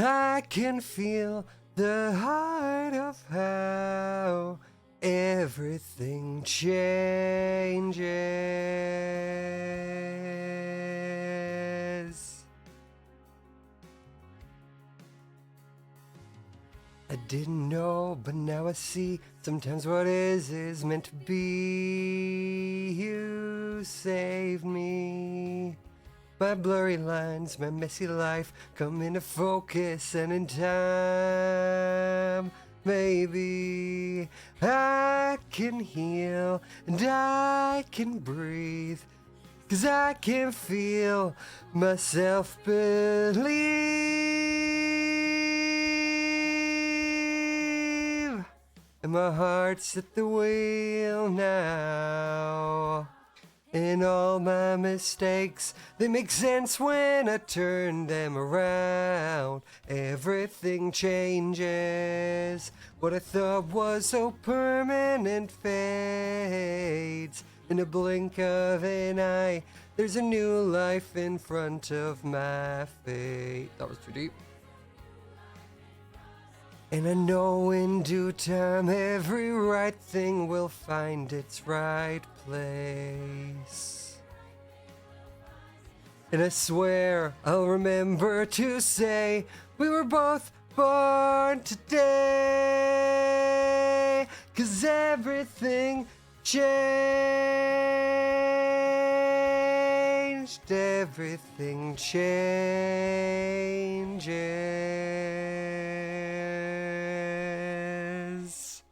I can feel the heart of how everything changes. I didn't know, but now I see. Sometimes what is meant to be. You saved me. My blurry lines, my messy life come into focus, and in time, maybe I can heal and I can breathe, 'cause I can feel myself believe, and my heart's at the wheel now. And all my mistakes, they make sense when I turn them around. Everything changes. What I thought was so permanent fades. In a blink of an eye, there's a new life in front of my face. That was too deep. And I know in due time every right thing will find its right place. And I swear I'll remember to say we were both born today, 'cause everything changed. Everything changes.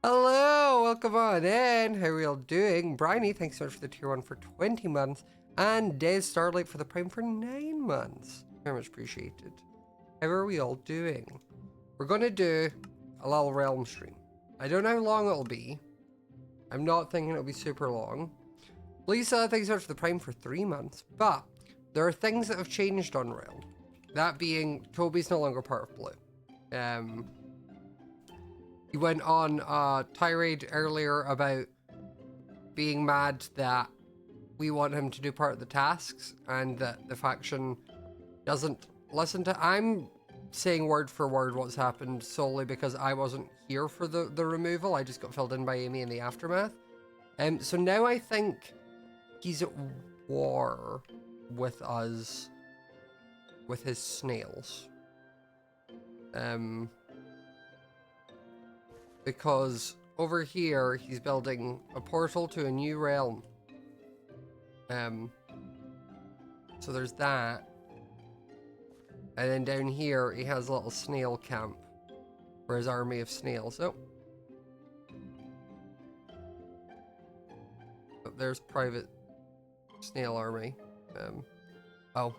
Hello, welcome on in. How are we all doing? Bryony, thanks so much for the tier 1 for 20 months. And Days Starlight for the Prime for 9 months. Very much appreciated. How are we all doing? We're going to do a little realm stream. I don't know how long it'll be. I'm not thinking it'll be super long. Lisa, thanks so much for the Prime for 3 months. But there are things that have changed on Realm. That being, Toby's no longer part of Blue. He went on a tirade earlier about being mad that we want him to do part of the tasks and that the faction doesn't listen to. I'm saying word for word what's happened solely because I wasn't here for the removal. I just got filled in by Amy in the aftermath. So now I think he's at war with us, with his snails. Because over here, he's building a portal to a new realm. So there's that. And then down here, he has a little snail camp for his army of snails. Oh. Oh, there's private snail army. Oh.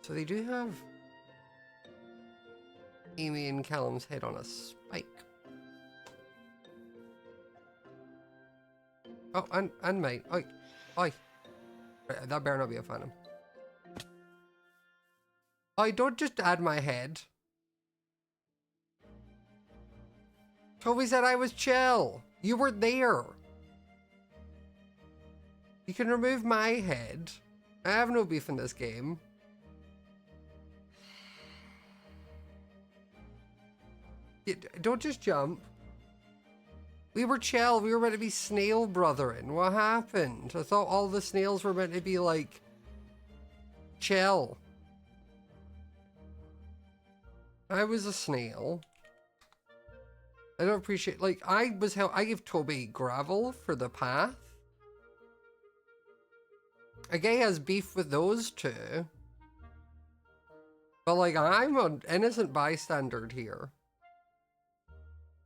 So they do have Amy and Callum's head on a spike. Oh, and mate. Oi. Oi. That better not be a phantom. Oi, don't just add my head. Toby said I was chill. You were there. You can remove my head. I have no beef in this game. Don't just jump. We were chill. We were meant to be snail brethren. What happened? I thought all the snails were meant to be like chill. I was a snail. I don't appreciate, like, I gave Toby gravel for the path. A guy has beef with those two. But like, I'm an innocent bystander here.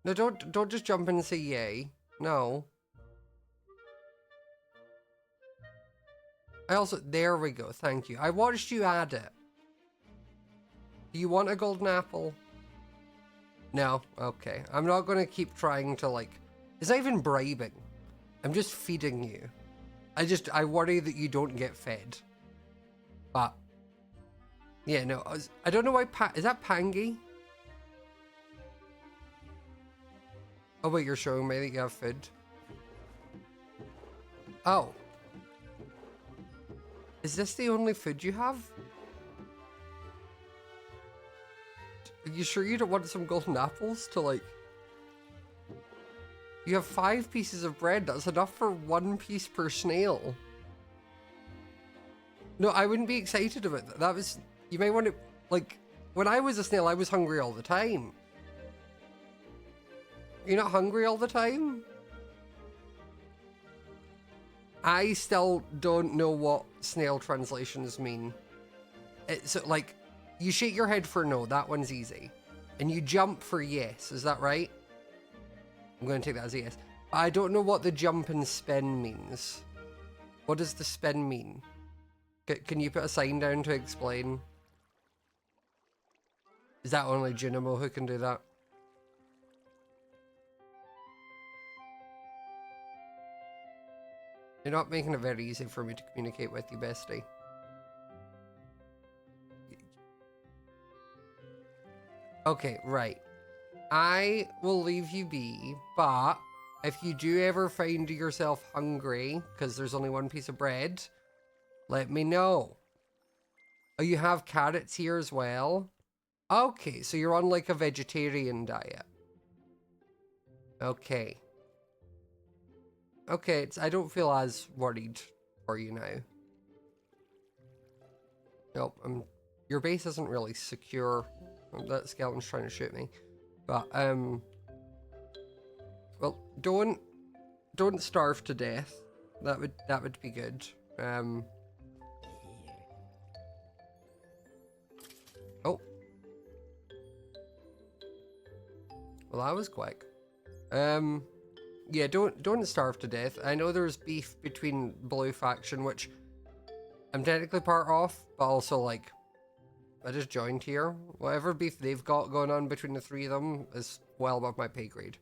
No, don't just jump in and say yay. No. There we go, thank you. I watched you add it. Do you want a golden apple? No? Okay. I'm not gonna keep trying to like... It's not even bribing. I'm just feeding you. I worry that you don't get fed. But... Yeah, no, I don't know why is that Pangy? Oh wait, you're showing me that you have food. Oh. Is this the only food you have? Are you sure you don't want some golden apples to like... You have 5 pieces of bread. That's enough for 1 piece per snail. No, I wouldn't be excited about that. That was... You may want to... Like, when I was a snail, I was hungry all the time. You're not hungry all the time? I still don't know what snail translations mean. It's like, you shake your head for no, that one's easy. And you jump for yes, is that right? I'm going to take that as a yes. I don't know what the jump and spin means. What does the spin mean? Can you put a sign down to explain? Is that only Junimo who can do that? You're not making it very easy for me to communicate with you, bestie. Okay, right. I will leave you be, but if you do ever find yourself hungry, because there's only 1 piece of bread, let me know. Oh, you have carrots here as well? Okay, so you're on like a vegetarian diet. Okay. Okay, I don't feel as worried for you now. Nope, your base isn't really secure. That skeleton's trying to shoot me. But, well, don't starve to death. That would be good. Oh. Well, that was quick. Yeah, don't starve to death. I know there's beef between Blue faction, which I'm technically part of, but also like I just joined here. Whatever beef they've got going on between the 3 of them is well above my pay grade.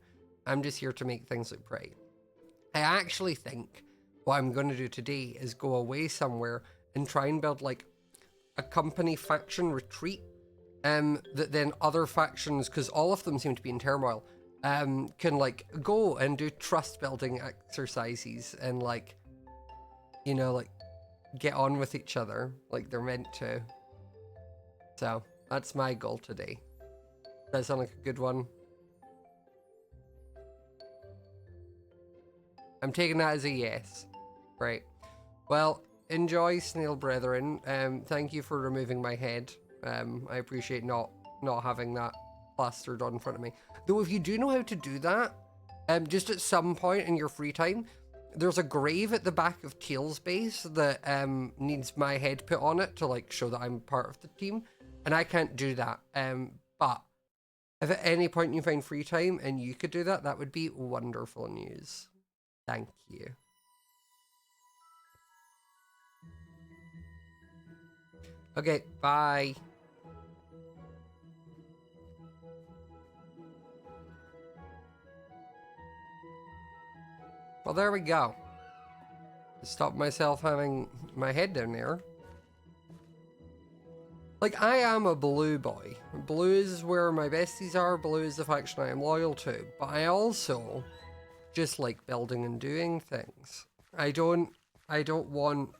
I'm just here to make things look pretty. I actually think what I'm going to do today is go away somewhere and try and build like a company faction retreat. That then other factions, because all of them seem to be in turmoil, can like go and do trust building exercises and like, you know, like get on with each other like they're meant to. So that's my goal today. Does that sound like a good one? I'm taking that as a yes. Right. Well, enjoy, snail brethren. Thank you for removing my head. I appreciate not having that plastered on in front of me. Though if you do know how to do that, just at some point in your free time, there's a grave at the back of Tail's base that needs my head put on it to like show that I'm part of the team, and I can't do that. But if at any point you find free time and you could do that, that would be wonderful news. Thank you. Okay, bye. Well, there we go. Stop myself having my head down there. Like, I am a blue boy. Blue is where my besties are. Blue is the faction I am loyal to. But I also just like building and doing things. I don't want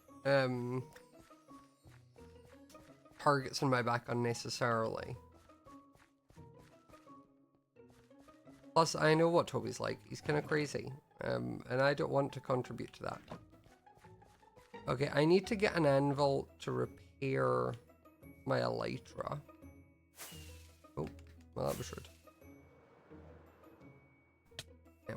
targets in my back unnecessarily. Plus, I know what Toby's like. He's kind of crazy. And I don't want to contribute to that. Okay, I need to get an anvil to repair my elytra. Oh, well, that was rude. Yeah.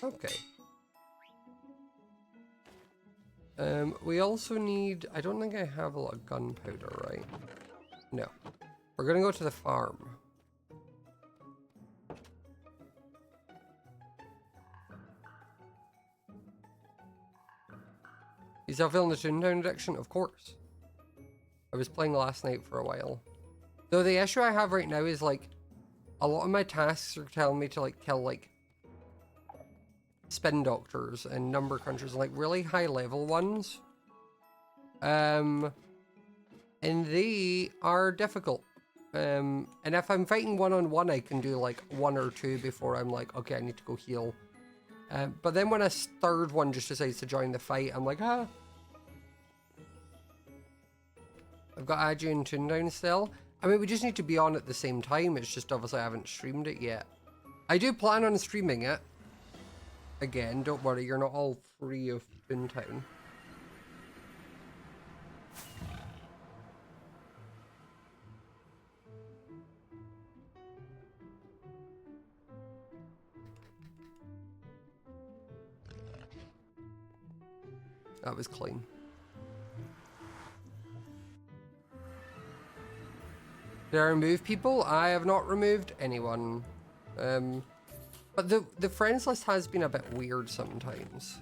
Okay. We also need... I don't think I have a lot of gunpowder, right? No. We're gonna go to the farm. You still feeling the Toontown addiction? Of course. I was playing last night for a while. Though the issue I have right now is like, a lot of my tasks are telling me to like kill like spin doctors and number crunchers, like really high level ones. And they are difficult. And if I'm fighting one-on-one, I can do like 1 or 2 before I'm like, okay, I need to go heal. But then when a third one just decides to join the fight, I'm like, ah. I've got Aju and Toondown still. I mean, we just need to be on at the same time. It's just obviously I haven't streamed it yet. I do plan on streaming it. Again, don't worry, you're not all free of Toontown. That was clean. Did I remove people? I have not removed anyone. But the friends list has been a bit weird sometimes.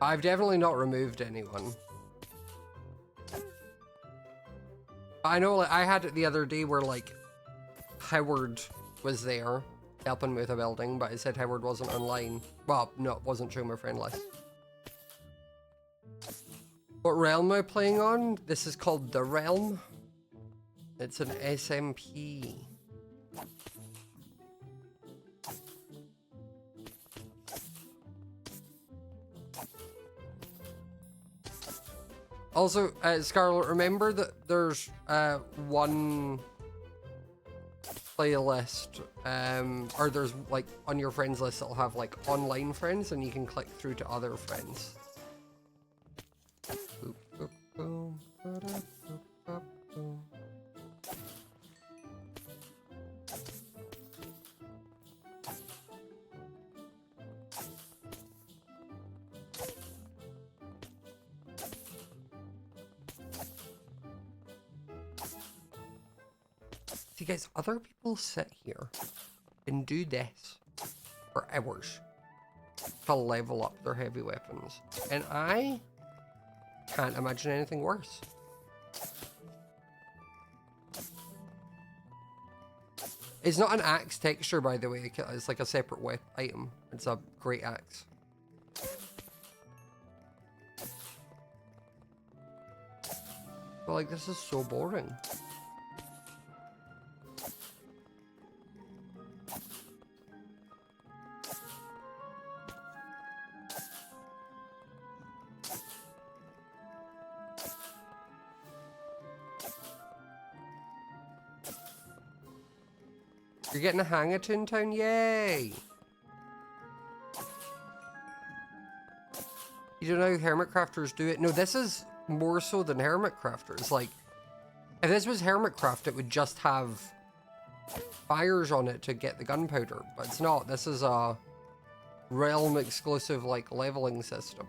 I've definitely not removed anyone. I know, like, I had it the other day where, like, Howard was there helping me with a building, but it said Howard wasn't online. Well, no, it wasn't showing my friend list. What realm am I playing on? This is called The Realm. It's an SMP. Also, Scarlet, remember that there's one playlist, or there's like on your friends list that'll have like online friends, and you can click through to other friends. See guys, other people sit here and do this for hours to level up their heavy weapons, and I can't imagine anything worse. It's not an axe texture, by the way. It's like a separate weapon item. It's a great axe. But like, this is so boring. You're getting a hang of Toontown, yay! You don't know how Hermit Crafters do it? No, this is more so than Hermit Crafters. Like, if this was Hermit Craft, it would just have fires on it to get the gunpowder, but it's not. This is a realm exclusive, like, leveling system.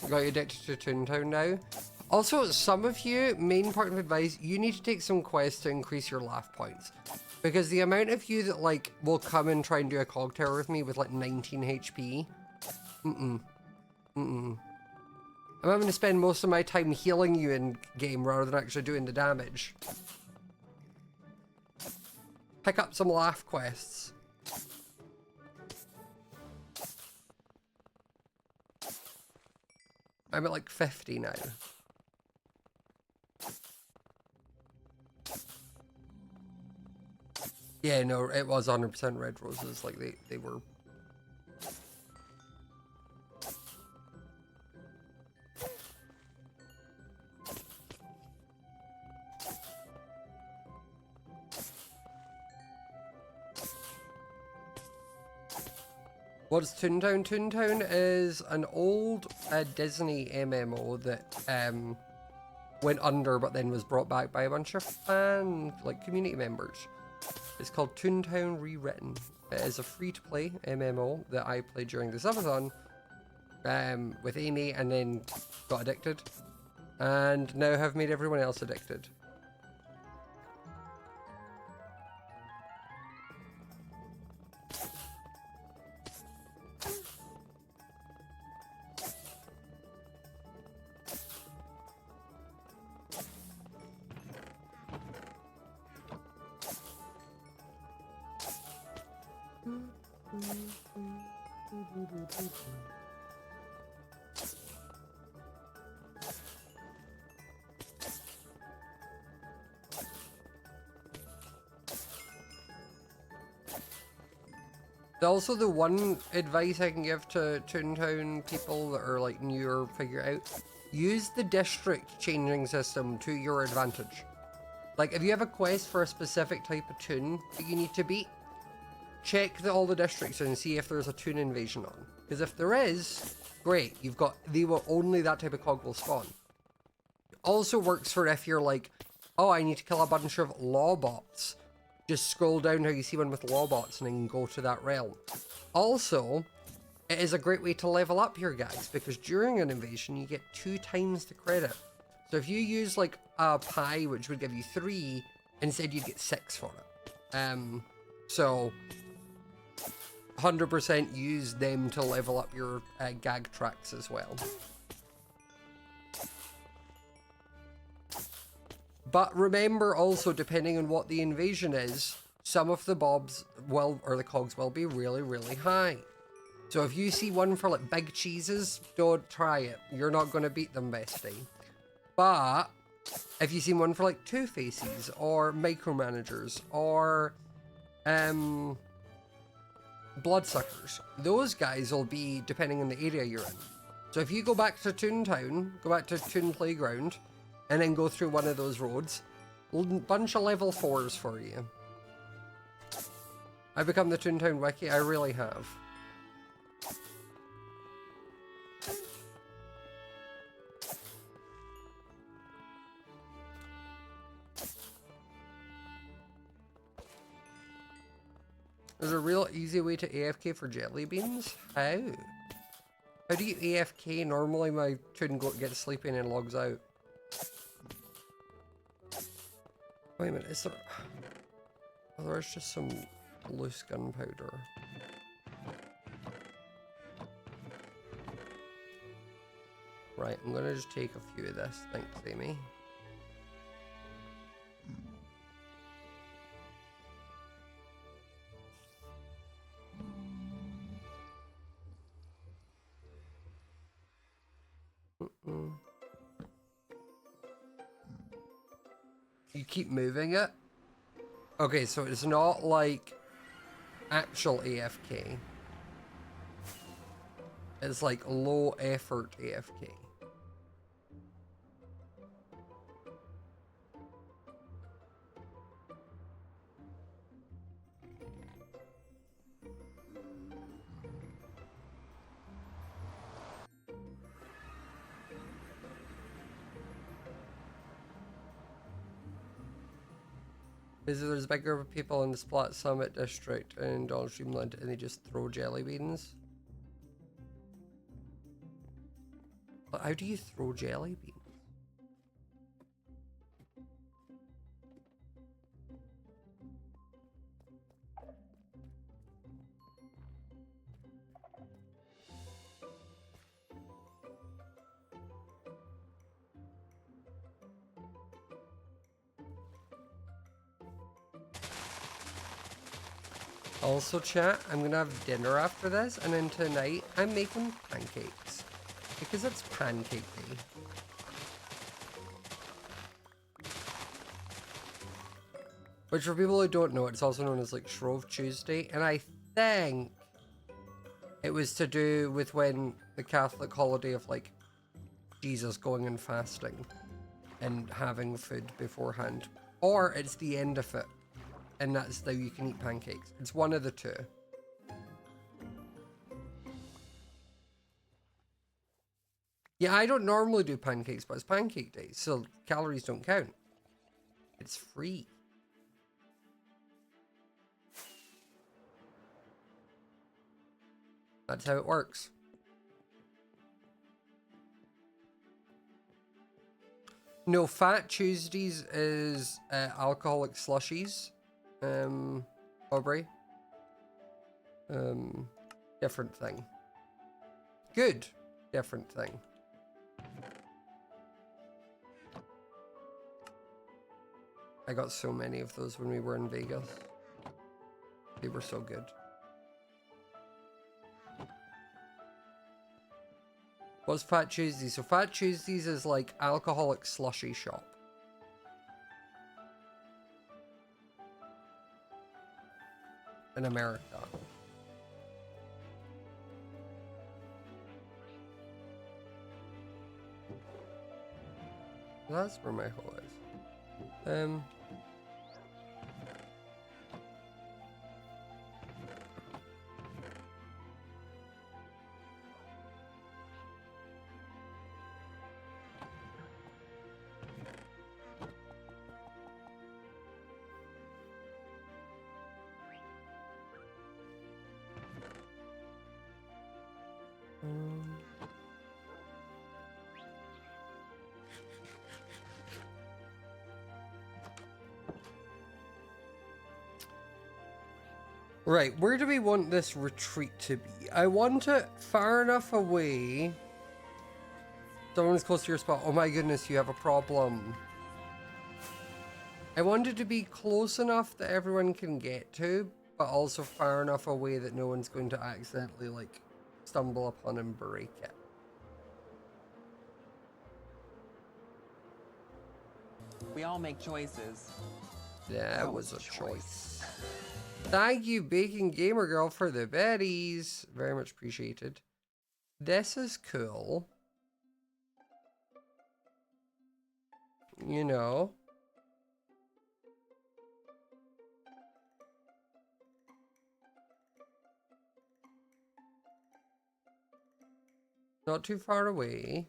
Got you addicted to Toontown now. Also, some of you, main part of advice, you need to take some quests to increase your laugh points. Because the amount of you that, like, will come and try and do a cog tower with me with, like, 19 HP. I'm having to spend most of my time healing you in game rather than actually doing the damage. Pick up some laugh quests. I'm at like 50 now. Yeah, no, it was 100% red roses, like they were. What's Toontown? Toontown is an old Disney MMO that went under but then was brought back by a bunch of community members. It's called Toontown Rewritten. It is a free-to-play MMO that I played during the subathon with Amy and then got addicted. And now have made everyone else addicted. Also, the one advice I can give to Toontown people that are like new or figure it out, use the district changing system to your advantage. Like, if you have a quest for a specific type of toon that you need to beat, check all the districts and see if there's a toon invasion on. Because if there is, great, you've got, only that type of cog will spawn. It also works for if you're like, oh, I need to kill a bunch of law bots. Just scroll down how you see one with law bots and then go to that realm. Also, it is a great way to level up your guys because during an invasion you get 2 times the credit. So if you use like a pie, which would give you 3, instead you'd get 6 for it. So 100% use them to level up your gag tracks as well. But remember also, depending on what the invasion is, some of the bobs will, or the cogs will be really, really high. So if you see one for like big cheeses, don't try it. You're not going to beat them, bestie. But if you see one for like two faces or micromanagers or bloodsuckers, those guys will be depending on the area you're in. So if you go back to Toontown, go back to Toon Playground, and then go through one of those roads, bunch of level 4s for you. I've become the Toontown Wiki, I really have. There's a real easy way to AFK for jelly beans? How? How do you AFK? Normally my toon gets sleepy and then logs out. Wait a minute, is there... Oh, there's just some loose gunpowder. Right, I'm gonna just take a few of this. Thanks, Amy. You keep moving it? Okay, so it's not like actual AFK. It's like low effort AFK. There's a big group of people in the Splat Summit district in Donald Streamland and they just throw jelly beans. But how do you throw jelly beans? Also, chat, I'm gonna have dinner after this, and then tonight I'm making pancakes because it's pancake day. Which, for people who don't know, it's also known as like Shrove Tuesday, and I think it was to do with when the Catholic holiday of like Jesus going and fasting and having food beforehand, or it's the end of it. And that's how you can eat pancakes. It's one of the two. Yeah, I don't normally do pancakes, but it's pancake day, so calories don't count. It's free. That's how it works. No, Fat Tuesdays is alcoholic slushies. Aubrey. Different thing. Good. Different thing. I got so many of those when we were in Vegas. They were so good. What's Fat Tuesdays? So Fat Tuesdays is like alcoholic slushy shop. In America. That's where my hole is. Right, where do we want this retreat to be? I want it far enough away. Someone's close to your spot. Oh my goodness, you have a problem. I want it to be close enough that everyone can get to, but also far enough away that no one's going to accidentally, like, stumble upon and break it. We all make choices. That was a choice. Thank you, Bacon Gamer Girl, for the berries. Very much appreciated. This is cool. You know. Not too far away.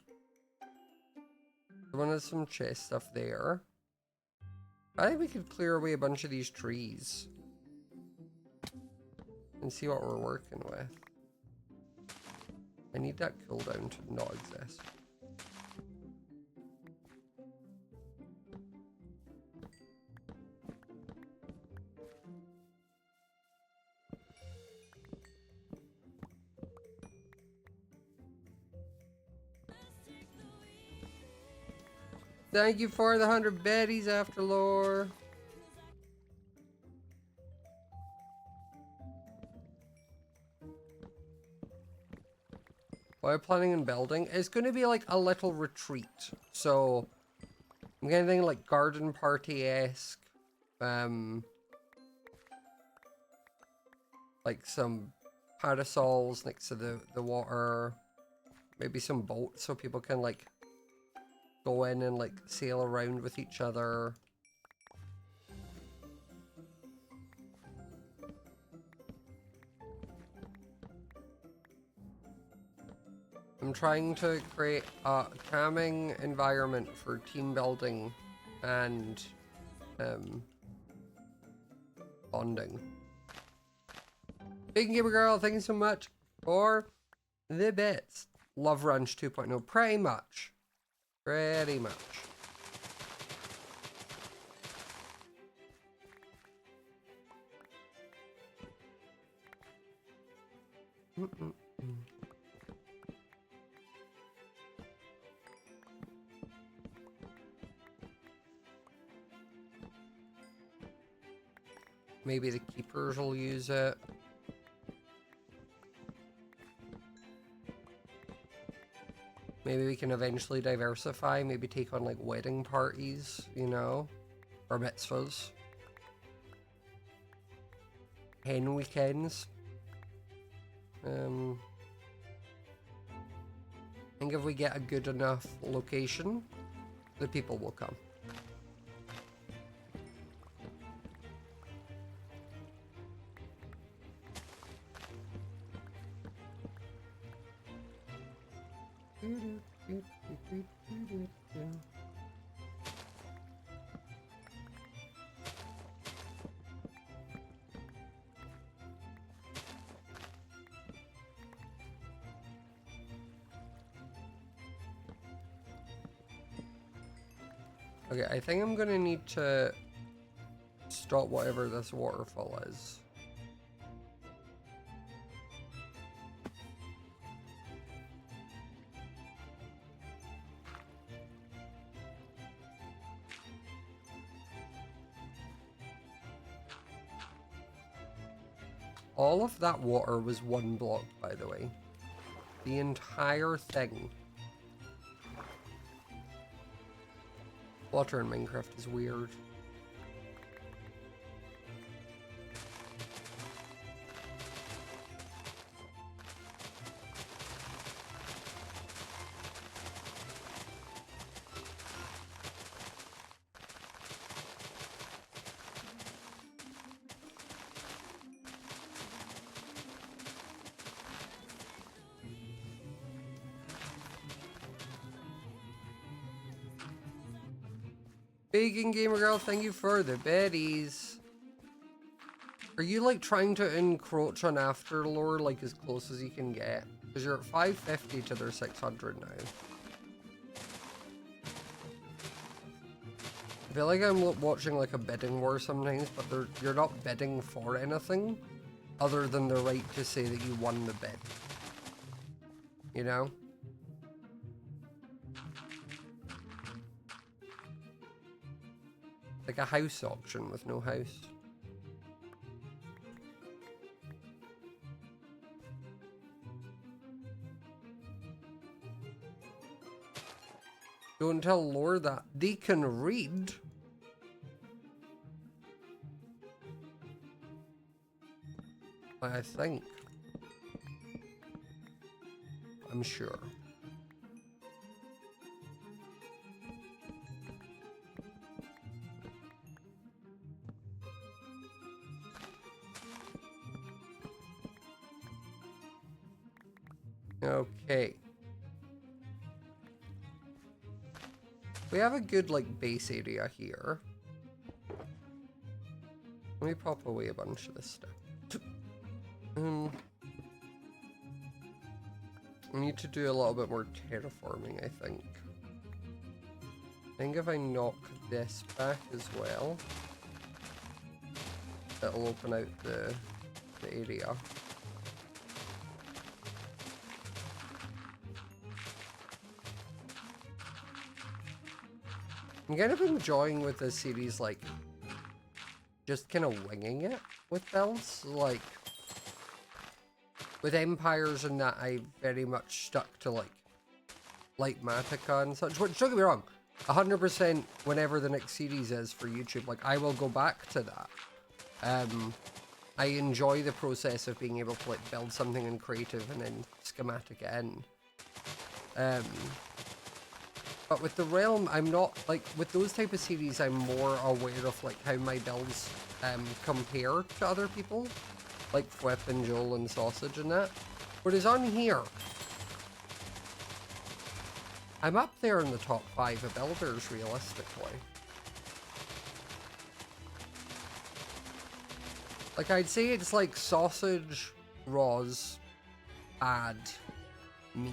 Someone has some chest stuff there. I think we could clear away a bunch of these trees. And see what we're working with. I need that cooldown to not exist. Thank you for the 100 betties, Afterlore. What I'm planning on building, it's going to be like a little retreat. So, I'm going to think like garden party-esque. Like some parasols next to the water. Maybe some boats so people can like go in and like sail around with each other. I'm trying to create a calming environment for team building and bonding. Big Gamer Girl, thank you so much for the bits. Love Ranch 2.0, pretty much. Pretty much. Maybe the keepers will use it. Maybe we can eventually diversify, maybe take on like wedding parties, you know, or mitzvahs. Hen weekends. I think if we get a good enough location, the people will come. Okay, I think I'm gonna need to stop whatever this waterfall is. All of that water was one block, by the way. The entire thing Water in Minecraft is weird. Bacon Gamer Girl, thank you for the biddies. Are you like trying to encroach on Afterlore like as close as you can get? Because you're at 550 to their 600 now. I feel like I'm watching like a bidding war sometimes, but you're not bidding for anything other than the right to say that you won the bid. You know? Like a house auction with no house. Don't tell Lore that. They can read. I think. I'm sure. Okay. We have a good, like, base area here. Let me pop away a bunch of this stuff. I need to do a little bit more terraforming, I think. I think if I knock this back as well, it'll open out the area. I'm kind of enjoying with this series, like, just kind of winging it with builds. Like, with Empires and that, I very much stuck to, like Matica and such. Which, don't get me wrong, 100% whenever the next series is for YouTube, like, I will go back to that. I enjoy the process of being able to, like, build something in creative and then schematic it in. But with the Realm, I'm not, like, with those type of series, I'm more aware of, like, how my builds compare to other people. Like Whip and Joel and Sausage and that. Whereas on here, I'm up there in the top 5 of builders, realistically. Like, I'd say it's like Sausage, Roz, Ad, me.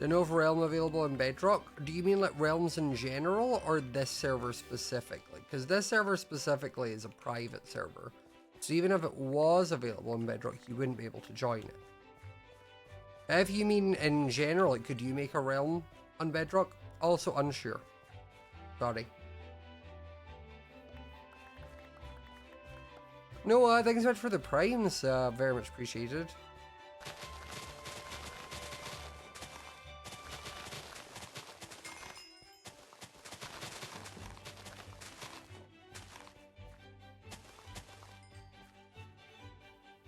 The Nova Realm available in Bedrock? Do you mean like realms in general or this server specifically? Because this server specifically is a private server. So even if it was available in Bedrock, you wouldn't be able to join it. If you mean in general, like, could you make a realm on Bedrock? Also unsure. Sorry. No, thanks so much for the primes. Very much appreciated.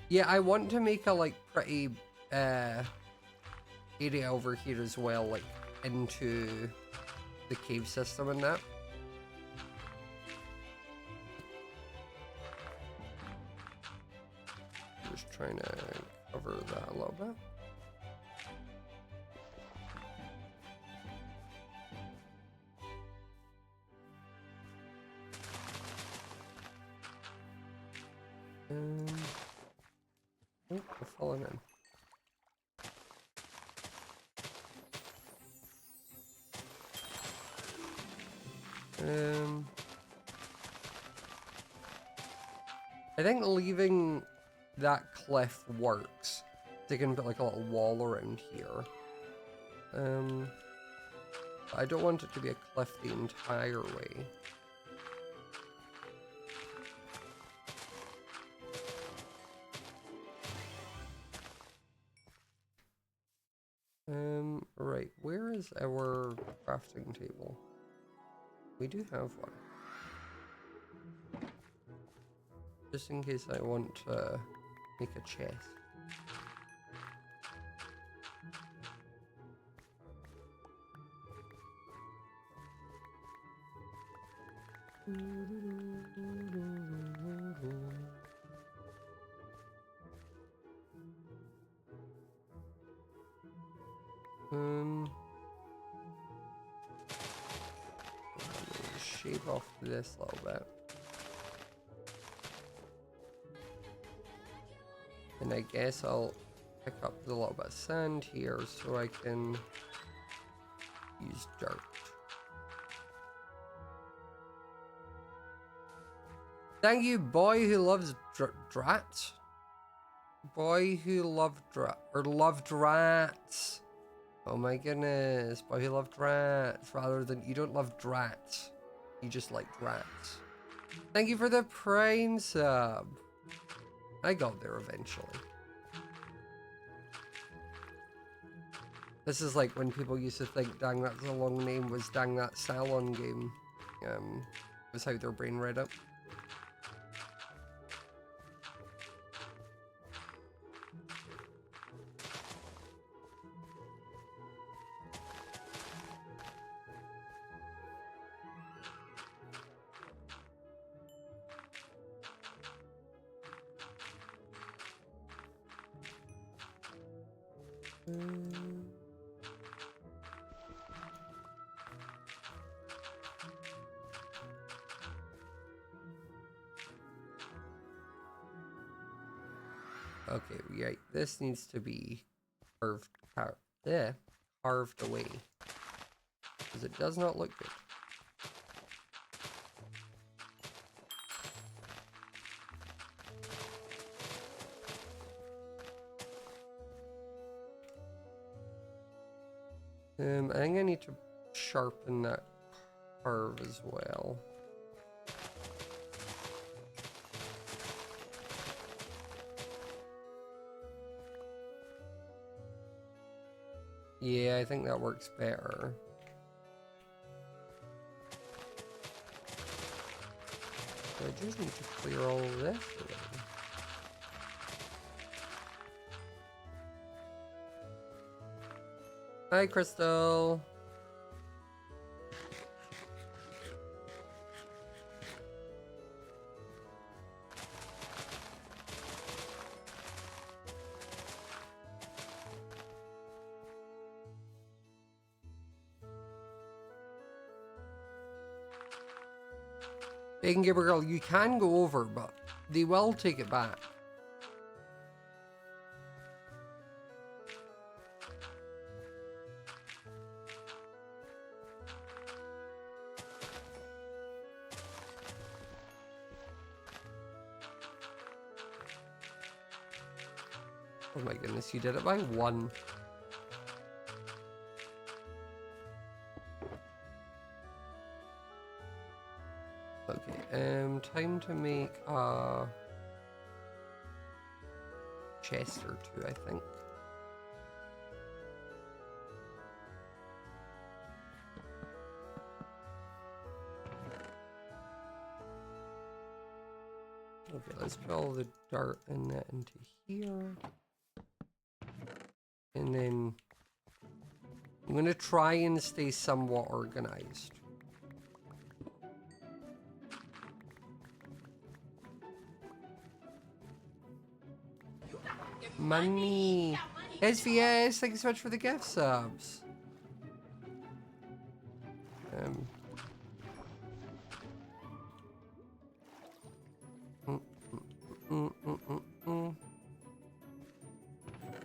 Yeah, I want to make a, like, pretty area over here as well, like, into the cave system and that. Just trying to cover that a little bit. Oh, we're falling in. I think leaving that cliff works. They can put like a little wall around here. I don't want it to be a cliff the entire way. Right, where is our crafting table? We do have one. Just in case I want to make a chest. Shave off this a little bit. And I guess I'll pick up the little bit of sand here so I can use dirt. Thank you, boy who loves drats. Boy who loved loved rats. Oh my goodness, boy who loved rats rather than you don't love drats. You just like rats. Thank you for the Prime sub. I got there eventually. This is like when people used to think Dang That's a Long Name was Dang That Salon Game. Was how their brain read it. Okay, right. This needs to be carved away because it does not look good. I think I need to sharpen that carve as well. Yeah, I think that works better. So I just need to clear all of this away. Hi, Crystal. Bacon Gamer Girl, you can go over, but they will take it back. Oh my goodness, you did it by one. Okay, time to make a chest or two, I think. Okay, let's put all the dirt and that into here. And then I'm going to try and stay somewhat organized. Money! SVS, thank you so much for the gift subs.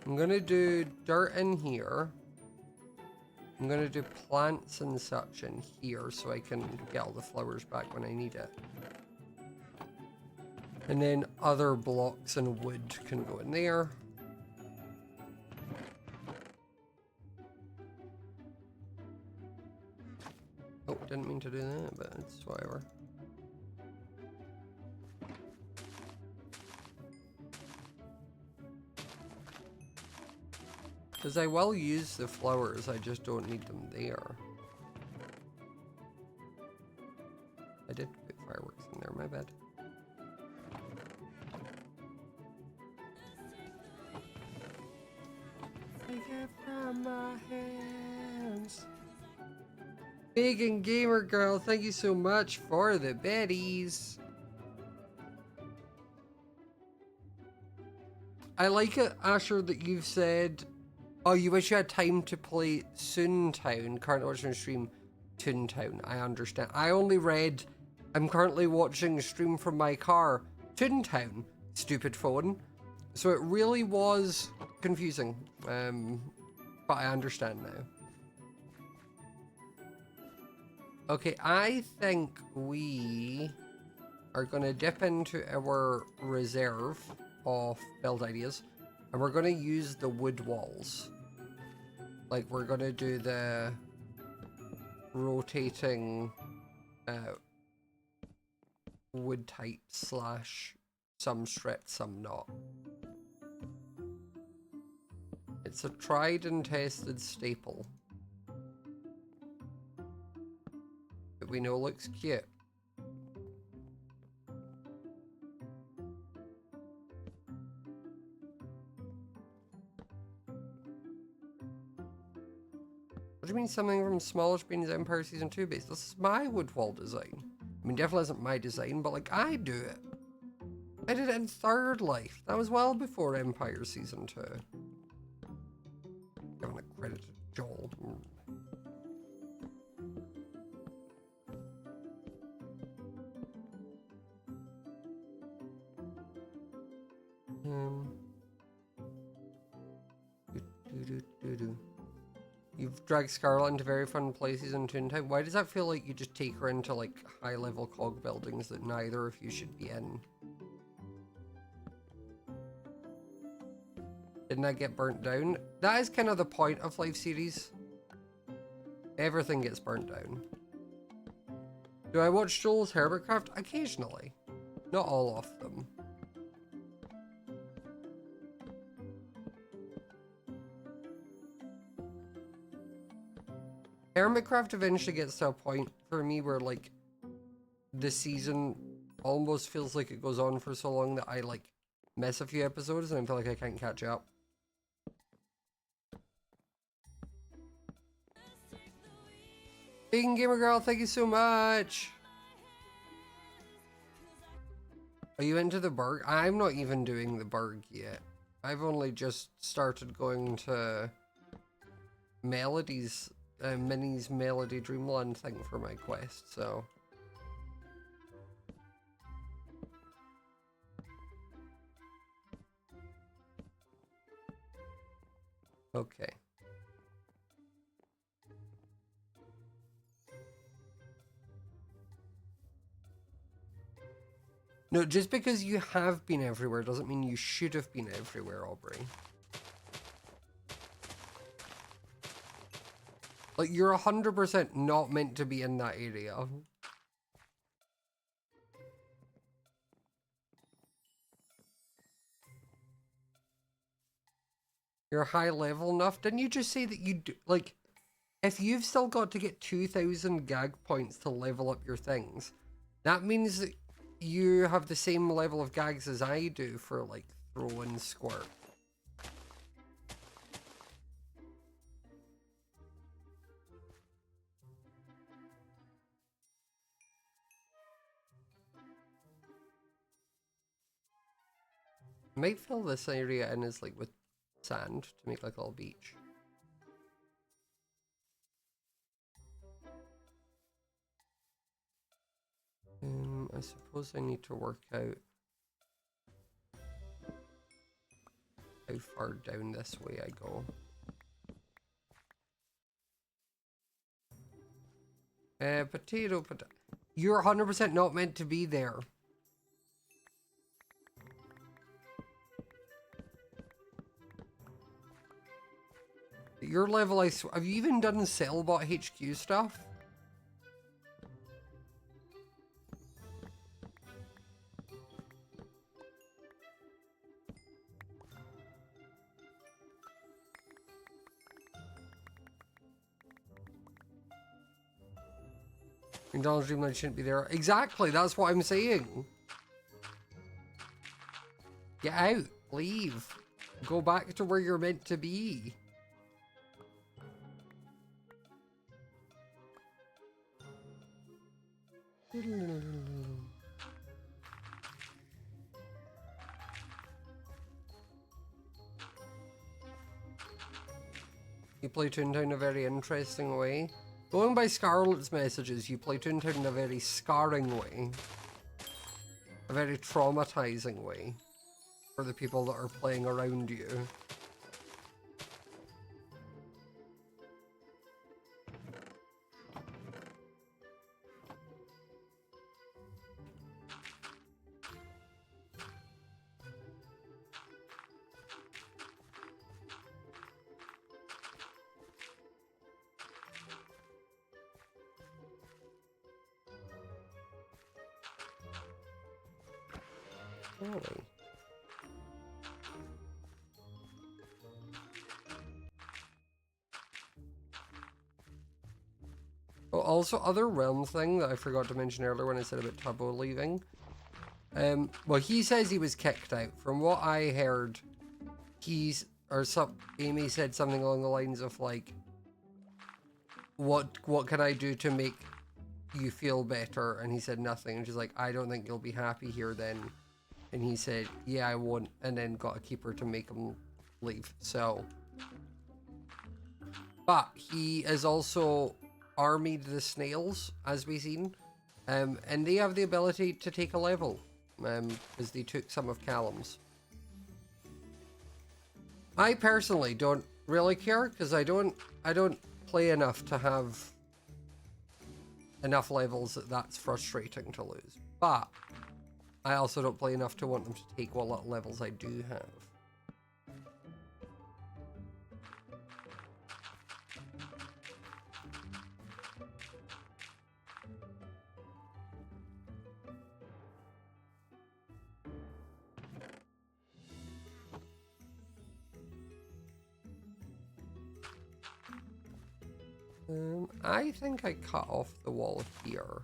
I'm gonna do dirt in here. I'm gonna do plants and such in here so I can get all the flowers back when I need it. And then other blocks and wood can go in there. Oh, didn't mean to do that, but it's whatever. Because I will use the flowers, I just don't need them there. I did put fireworks in there, my bad. Take it from my hands. Big and Gamer Girl, thank you so much for the biddies. I like it, Asher, that you've said, oh, you wish you had time to play Soontown. Currently watching a stream, Toontown. I understand. I only read, I'm currently watching a stream from my car, Toontown. Stupid phone. So it really was confusing. But I understand now. Okay, I think we are going to dip into our reserve of build ideas, and we're going to use the wood walls. Like, we're going to do the rotating wood type slash some stripped, some not. It's a tried and tested staple that we know looks cute. What do you mean something from Smallish Beans Empire Season 2 base? This is my wood wall design. I mean, definitely isn't my design, but like, I do it. I did it in Third Life. That was well before Empire Season 2. Giving a credit to Joel. You've dragged Scarlet into very fun places in Toontown. Why does that feel like you just take her into like high-level cog buildings that neither of you should be in? Didn't I get burnt down? That is kind of the point of live series. Everything gets burnt down. Do I watch Joel's Hermitcraft? Occasionally. Not all of them. Hermitcraft eventually gets to a point for me where like the season almost feels like it goes on for so long that I like miss a few episodes and I feel like I can't catch up. Vegan Gamer Girl, thank you so much. Are you into the Berg? I'm not even doing the Berg yet. I've only just started going to Melody's Minnie's Melody Dreamland thing for my quest, so. Okay. No, just because you have been everywhere doesn't mean you should have been everywhere, Aubrey. Like, you're 100% not meant to be in that area. You're high level enough. Didn't you just say that you do, like, if you've still got to get 2,000 gag points to level up your things, that means that you have the same level of gags as I do for, like, throw and squirt. I might fill this area in as, like, with sand to make, like, a little beach. I suppose I need to work out how far down this way I go. Potato. You're 100% not meant to be there. Your level, have you even done Cellbot HQ stuff? McDonald's Dreamland shouldn't be there. Exactly, that's what I'm saying. Get out. Leave. Go back to where you're meant to be. You play Toontown in a very interesting way. Going by Scarlett's messages, you play Toontown in a very scarring way. A very traumatizing way. For the people that are playing around you. Holy. Oh, also, other realm thing that I forgot to mention earlier when I said about Tubbo leaving. Well, he says he was kicked out. From what I heard, Amy said something along the lines of like, what can I do to make you feel better? And he said nothing. And she's like, I don't think you'll be happy here then. And he said, yeah, I won't. And then got a keeper to make him leave. So, but he is also armied the snails, as we've seen, and they have the ability to take a level, because they took some of Callum's. I personally don't really care, because I don't play enough to have enough levels that's frustrating to lose. But I also don't play enough to want them to take what little levels I do have. I think I cut off the wall here.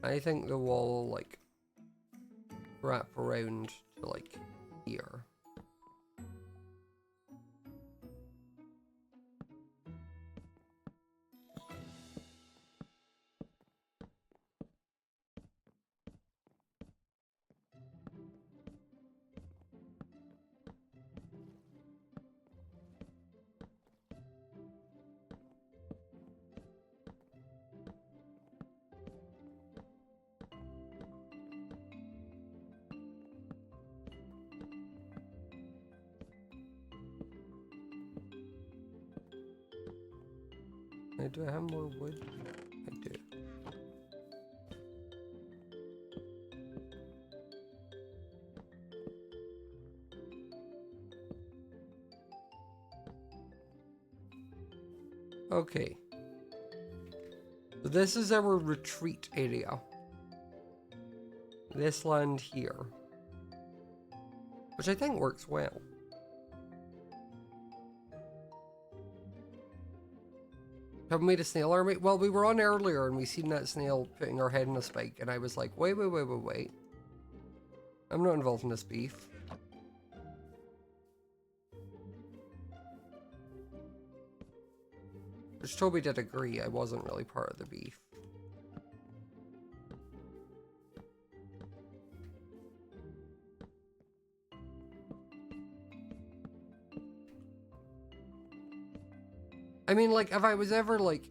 I think the wall will, like, wrap around to, like, here. Do I have more wood? I do. Okay. So this is our retreat area. This land here. Which I think works well. Have we made a snail army? Well, we were on earlier and we seen that snail putting her head in a spike, and I was like, wait. I'm not involved in this beef. Which Toby did agree, I wasn't really part of the beef. I mean, like, if I was ever, like,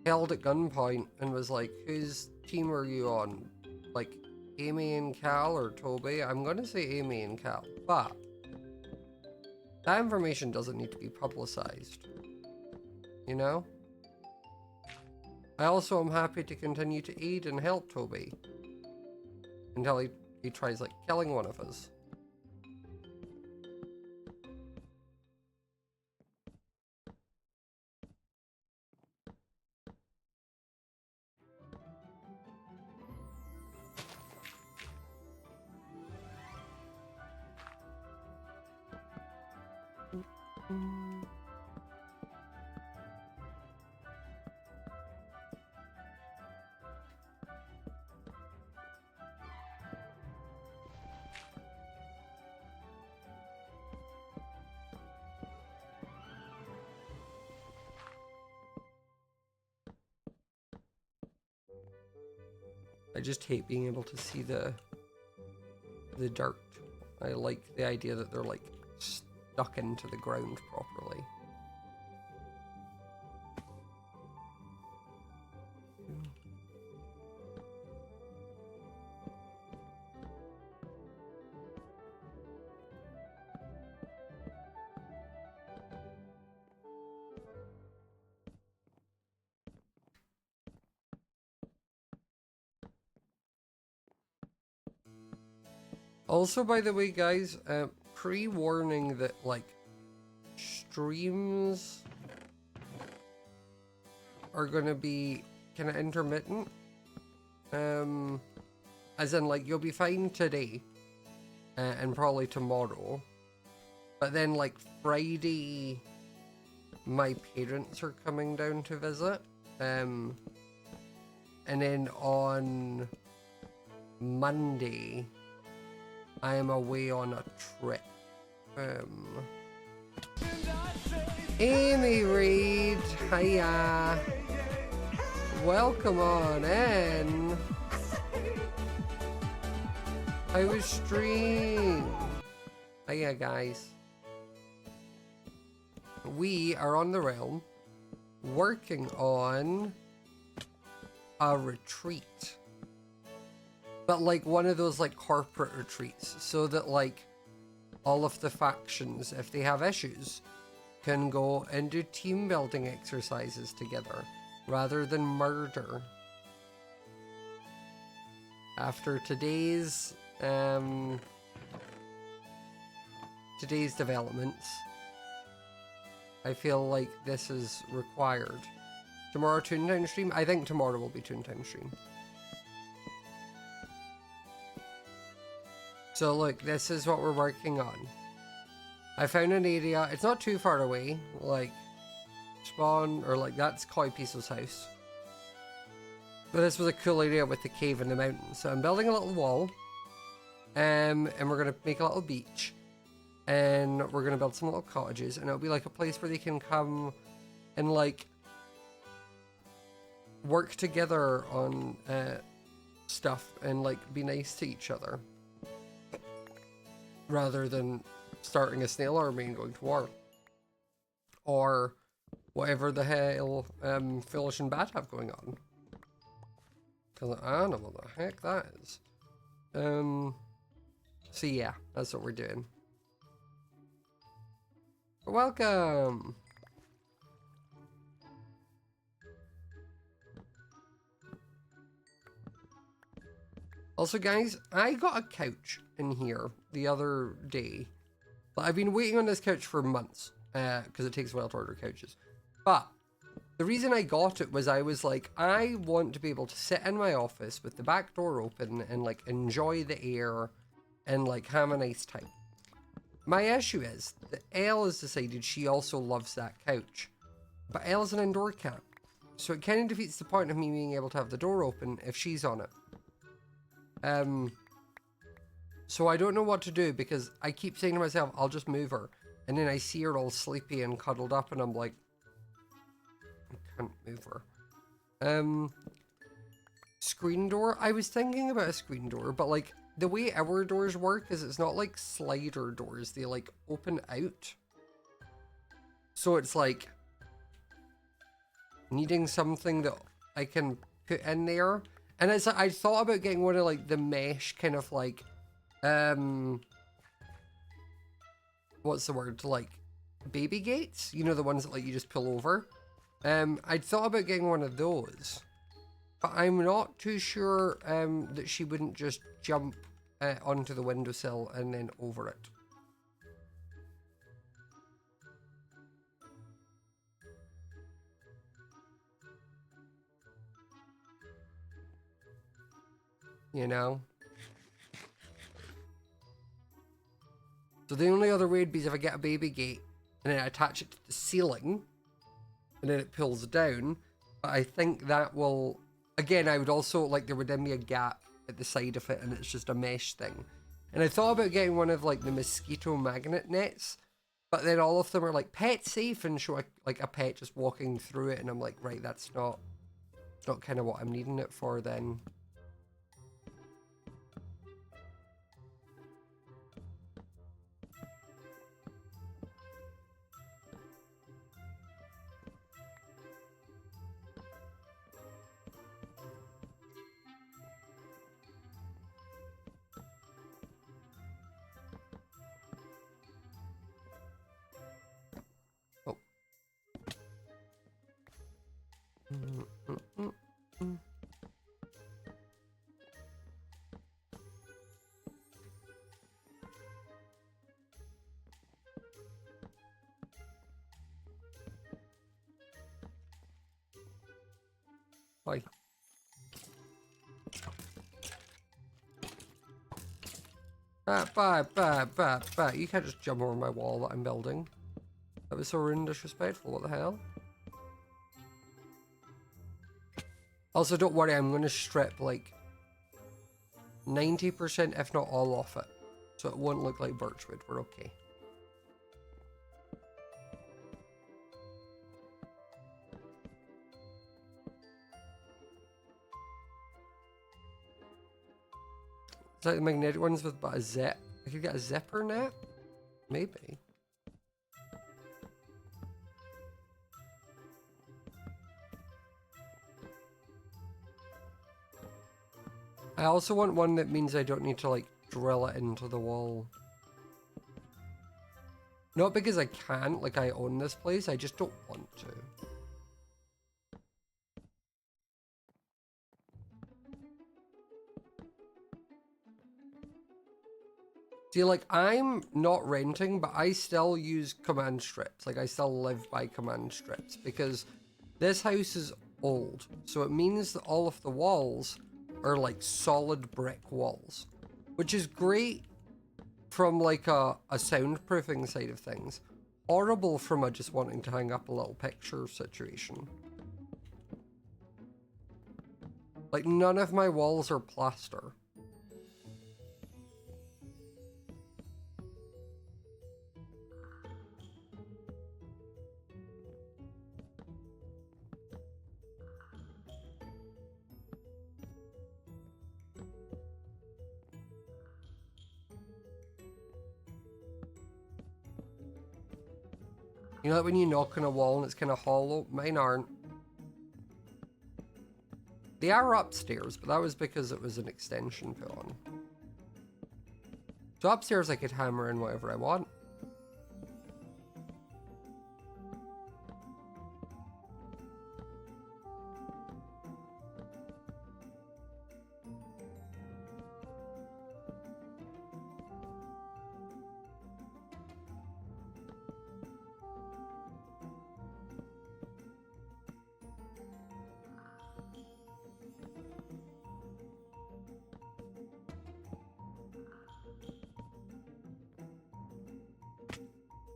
held at gunpoint and was like, whose team are you on? Like, Amy and Cal or Toby? I'm gonna say Amy and Cal, but that information doesn't need to be publicized. You know? I also am happy to continue to aid and help Toby until he tries, like, killing one of us. just hate being able to see the dirt. I like the idea that they're like stuck into the ground properly. Also, by the way, guys, pre-warning that, like, streams are gonna be kind of intermittent. As in, like, you'll be fine today, and probably tomorrow. But then, like, Friday, my parents are coming down to visit. And then on Monday, I am away on a trip. Amy Reed, hiya. Welcome on in. How was stream? Hiya, guys. We are on the realm working on a retreat. But like one of those like corporate retreats, so that like all of the factions, if they have issues, can go and do team building exercises together rather than murder. After today's developments, I feel like this is required. Tomorrow Toontown stream? I think tomorrow will be Toontown stream. So look, this is what we're working on. I found an area, it's not too far away, like Spawn, or like that's Koi Piso's house. But this was a cool area with the cave in the mountains. So I'm building a little wall, and we're gonna make a little beach, and we're gonna build some little cottages, and it'll be like a place where they can come and like work together on stuff and like be nice to each other, rather than starting a snail army and going to war. Or whatever the hell Foolish and Bad have going on. Because I don't know what the heck that is. So yeah, that's what we're doing. Welcome! Also guys, I got a couch in here the other day. But I've been waiting on this couch for months, because it takes a while to order couches. But the reason I got it was I was like, I want to be able to sit in my office with the back door open and like enjoy the air and like have a nice time. My issue is that Elle has decided she also loves that couch. But Elle's an indoor cat, so it kind of defeats the point of me being able to have the door open if she's on it. So I don't know what to do, because I keep saying to myself, I'll just move her. And then I see her all sleepy and cuddled up and I'm like, I can't move her. Screen door? I was thinking about a screen door, but like the way our doors work is it's not like slider doors. They like open out. So it's like needing something that I can put in there. And it's like, I thought about getting one of like the mesh kind of like, what's the word, like baby gates, you know, the ones that like you just pull over. I'd thought about getting one of those, but I'm not too sure that she wouldn't just jump onto the windowsill and then over it. You know? So the only other way would be if I get a baby gate and then I attach it to the ceiling and then it pulls down. But I think that will, again, I would also, like, there would then be a gap at the side of it and it's just a mesh thing. And I thought about getting one of like the mosquito magnet nets, but then all of them are like pet safe and show like a pet just walking through it, and I'm like, right, that's not kind of what I'm needing it for then. You can't just jump over my wall that I'm building. That was so rude and disrespectful. What the hell? Also, don't worry, I'm going to strip like 90%, if not all, off it. So it won't look like birchwood. We're okay. It's like the magnetic ones with but a zip. I could get a zipper net? Maybe. I also want one that means I don't need to like drill it into the wall. Not because I can't, like I own this place, I just don't want to. See, like, I'm not renting, but I still use command strips. Like, I still live by command strips because this house is old. So it means that all of the walls are like solid brick walls, which is great from like a soundproofing side of things. Horrible from a just wanting to hang up a little picture situation. Like, none of my walls are plaster. You know, like when you knock on a wall and it's kind of hollow? Mine aren't. They are upstairs, but that was because it was an extension put on. So upstairs I could hammer in whatever I want.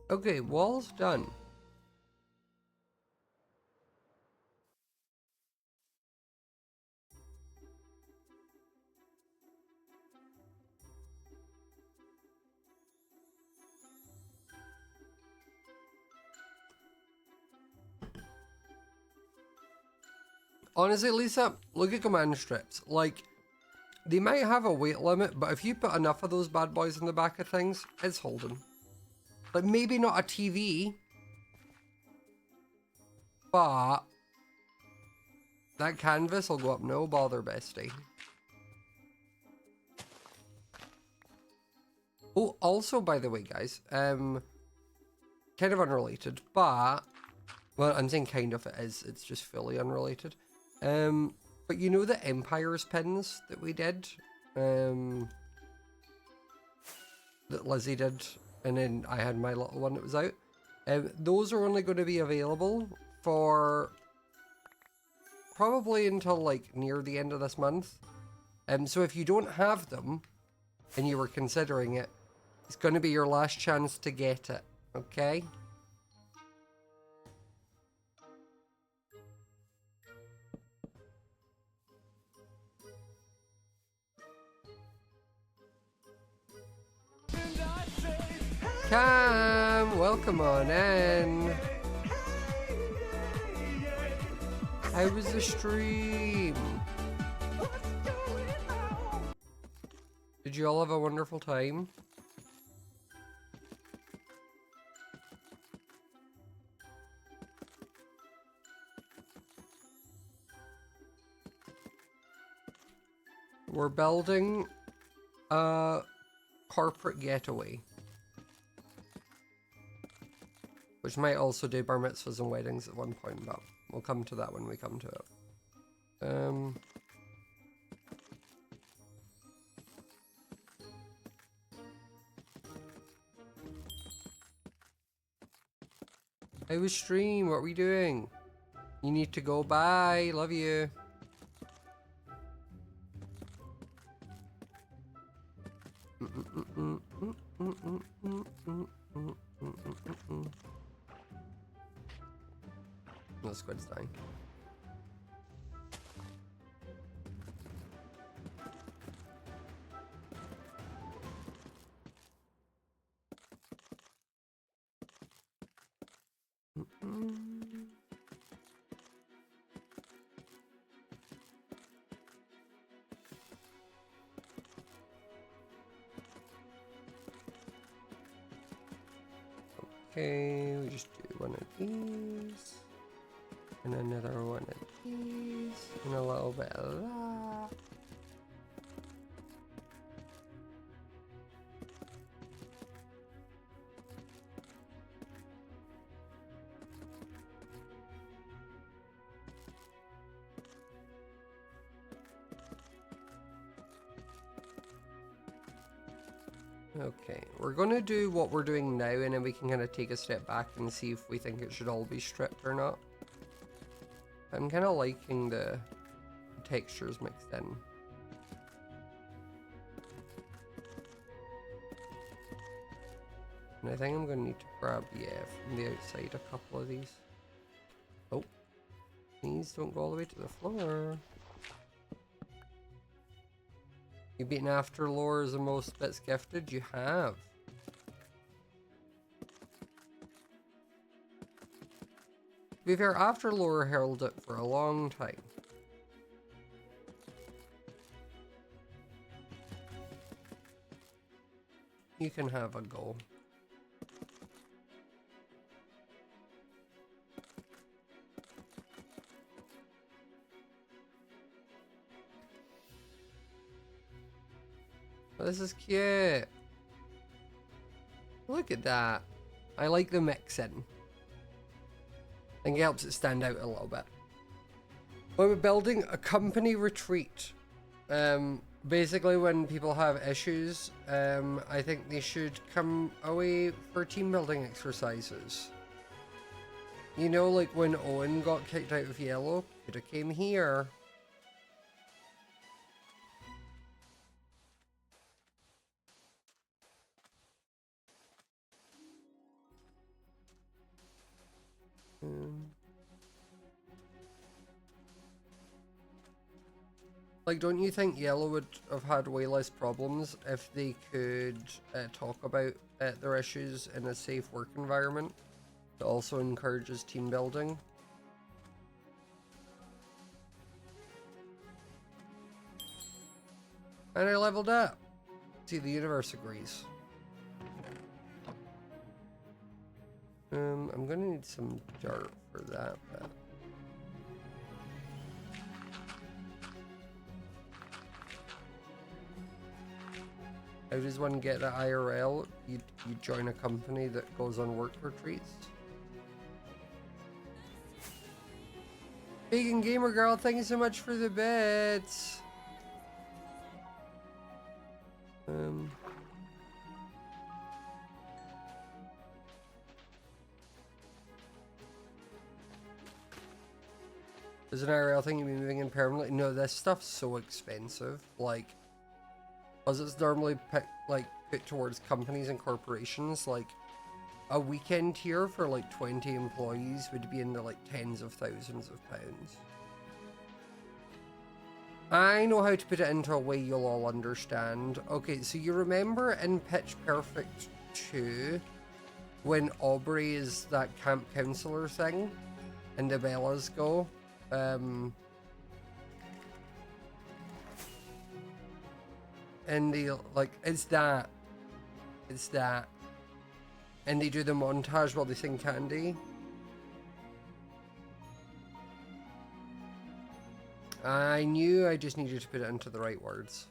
Okay, wall's done. Honestly, Lisa, look at command strips. Like, they might have a weight limit, but if you put enough of those bad boys in the back of things, it's holding. Like, maybe not a TV, but that canvas will go up no bother, bestie. Oh, also, by the way, guys, kind of unrelated, but, well, I'm saying kind of, it is, it's just fully unrelated. But you know the Empire's pins that we did? That Lizzie did, and then I had my little one that was out. Those are only going to be available for probably until like near the end of this month. So if you don't have them and you were considering it, it's going to be your last chance to get it, okay? Cam, welcome on in. How was the stream? Did you all have a wonderful time? We're building a corporate getaway, which might also do bar mitzvahs and weddings at one point, but we'll come to that when we come to it. How was stream? What are we doing? You need to go. Bye. Love you. No, squid's dying. Okay, we just do one of these, and another one of these, and a little bit of that. Okay, we're gonna do what we're doing now, and then we can kind of take a step back and see if we think it should all be stripped or not. I'm kind of liking the textures mixed in. And I think I'm gonna need to grab, yeah, from the outside a couple of these. Oh, please don't go all the way to the floor. You've beaten after lore as the most bits gifted? You have. To be fair, after lore held it for a long time. You can have a go. Oh, this is cute. Look at that. I like the mixing. I think it helps it stand out a little bit. When we're building a company retreat, basically when people have issues, I think they should come away for team building exercises. You know, like when Owen got kicked out of Yellow, could have came here. Like, don't you think Yellow would have had way less problems if they could talk about their issues in a safe work environment that also encourages team building? And I leveled up. See, the universe agrees. I'm gonna need some dirt for that, but... How does one get to IRL? You join a company that goes on work retreats. Vegan Gamer Girl, thank you so much for the bits. Is an IRL thing you'll be moving in permanently? No, this stuff's so expensive. Like, as it's normally put towards companies and corporations, like a weekend here for like 20 employees would be in the like tens of thousands of pounds. I know how to put it into a way you'll all understand. Okay, so you remember in Pitch Perfect 2 when Aubrey is that camp counselor thing and the Bellas go? And they like it's that and they do the montage while they sing Candy. I knew I just needed to put it into the right words.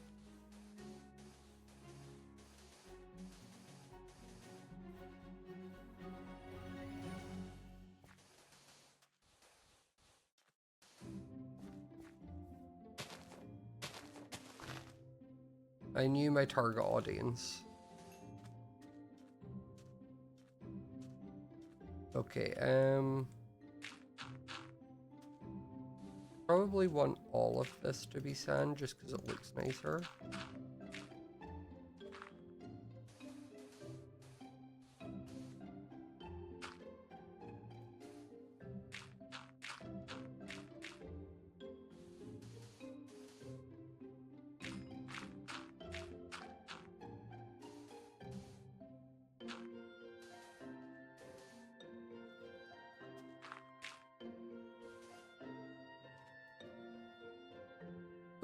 I knew my target audience. Okay, probably want all of this to be sand just because it looks nicer.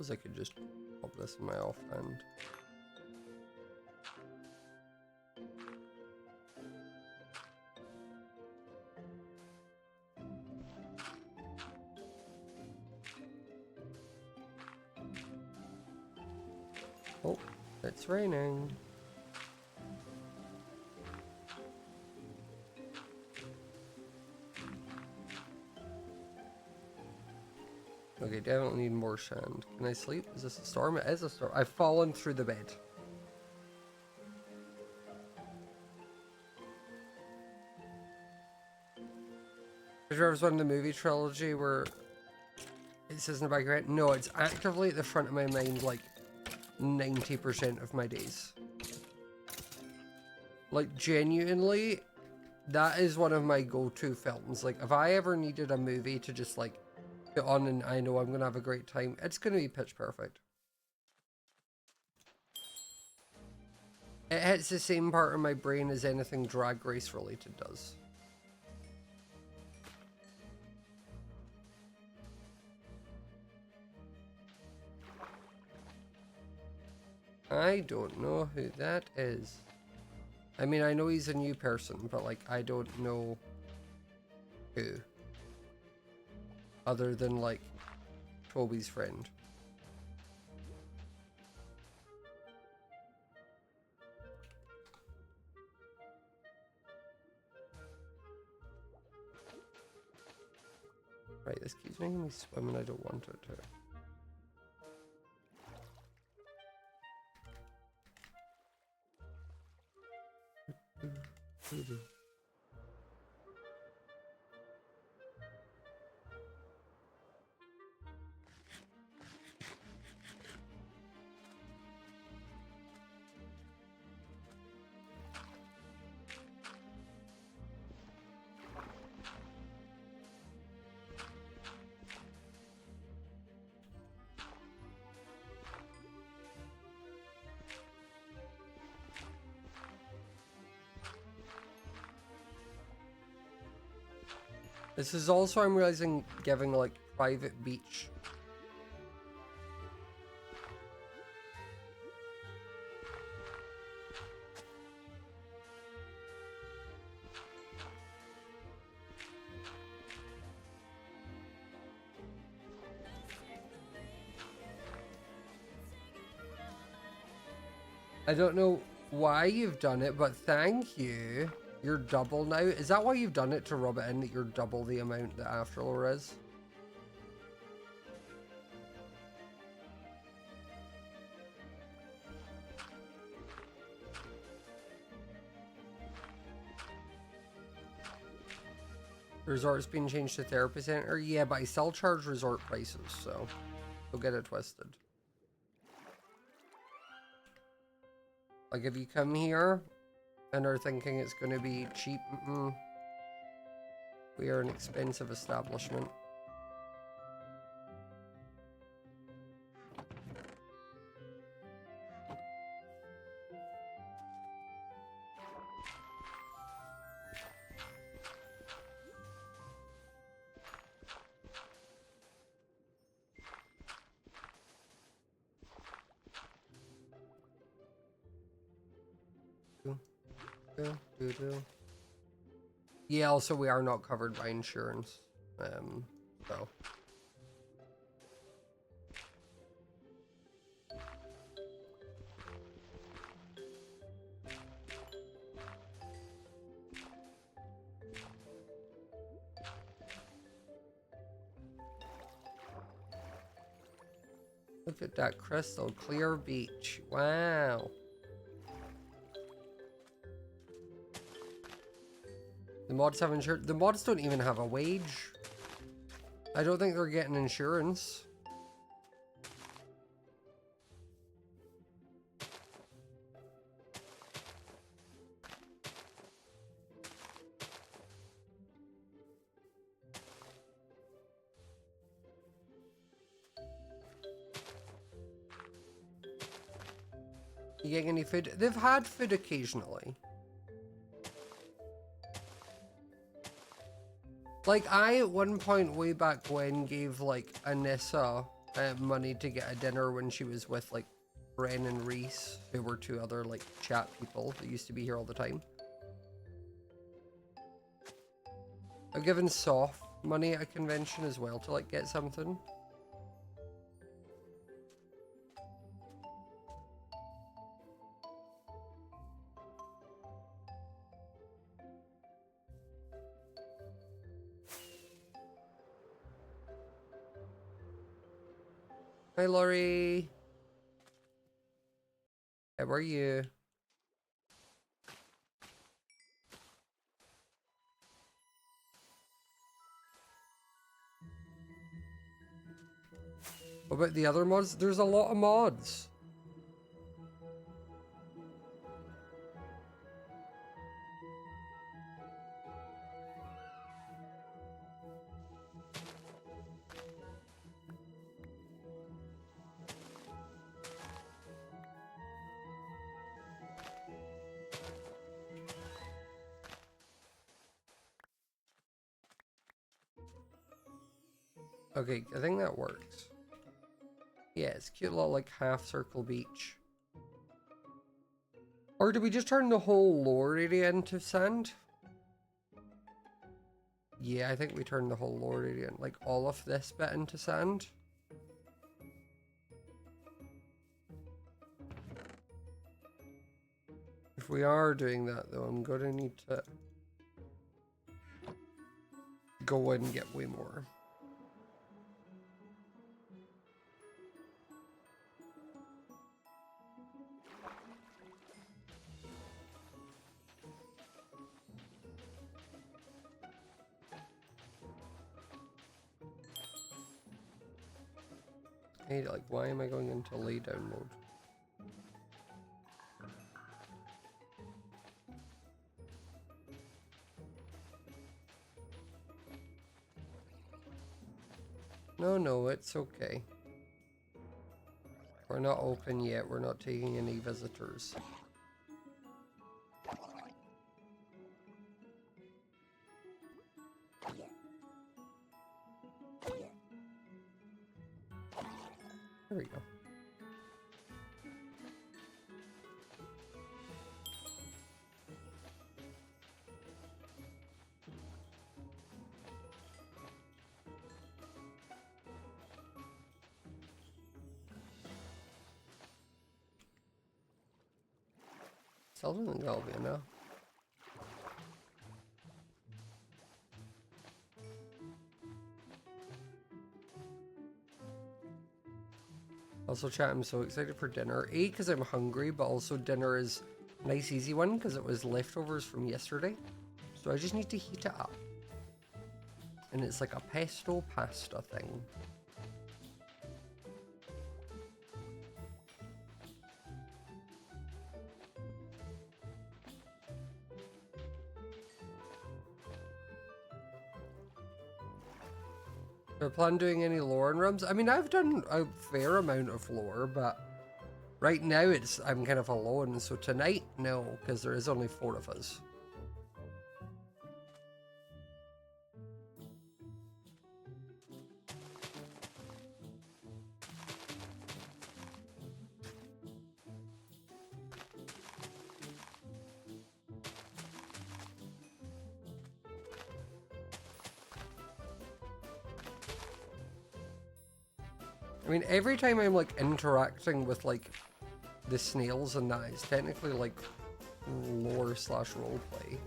suppose I could just pop this in my offhand. Oh, it's raining. Okay, definitely need more sand. Can I sleep? Is this a storm? It is a storm. I've fallen through the bed. Have you ever watched the movie trilogy where it says in the background? No, it's actively at the front of my mind like 90% of my days. Like, genuinely, that is one of my go-to films. Like, if I ever needed a movie to just, like, put on and I know I'm going to have a great time, it's going to be Pitch Perfect. It hits the same part of my brain as anything Drag Race related does. I don't know who that is. I mean, I know he's a new person, but, like, I don't know who. Other than, like, Toby's friend. Right, this keeps making me swim and I don't want it to. This is also, I'm realizing, giving, like, private beach. I don't know why you've done it, but thank you. You're double now. Is that why you've done it, to rub it in that you're double the amount that Afterlore is? Resort's been changed to therapy center. Yeah, but I still charge resort prices, so don't get it twisted. Like, if you come here and are thinking it's going to be cheap, we are an expensive establishment. Yeah, also we are not covered by insurance, so. Look at that crystal clear beach. Wow. The mods have insurance. The mods don't even have a wage. I don't think they're getting insurance. You getting any food? They've had food occasionally. Like, I, at one point way back when, gave, like, Anissa money to get a dinner when she was with like Bren and Reese, who were two other like chat people that used to be here all the time. I've given Soft money at a convention as well to like get something. Hi Laurie. How are you? What about the other mods? There's a lot of mods. Okay, I think that works. Yeah, it's cute little like half circle beach. Or do we just turn the whole lower area into sand? Yeah, I think we turn the whole lower area, like all of this bit into sand. If we are doing that though, I'm gonna need to go in and get way more. Hey, like, why am I going into lay down mode? No, it's okay. We're not open yet. We're not taking any visitors. There we go. Still don't think that'll be enough. Also, chat, I'm so excited for dinner. A, because I'm hungry, but also dinner is a nice easy one because it was leftovers from yesterday. So I just need to heat it up. And it's like a pesto pasta thing. Do I plan doing any lore and rooms? I mean, I've done a fair amount of lore, but right now I'm kind of alone. So tonight, no, because there is only 4 of us. I mean, every time I'm like interacting with like the snails and that, it's technically like lore slash roleplay.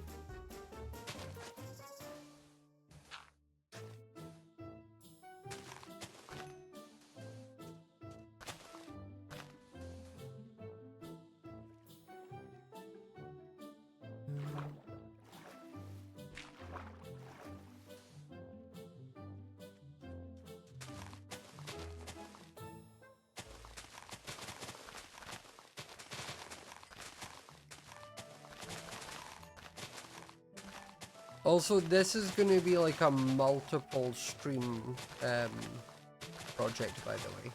Also, this is going to be like a multiple stream project, by the way.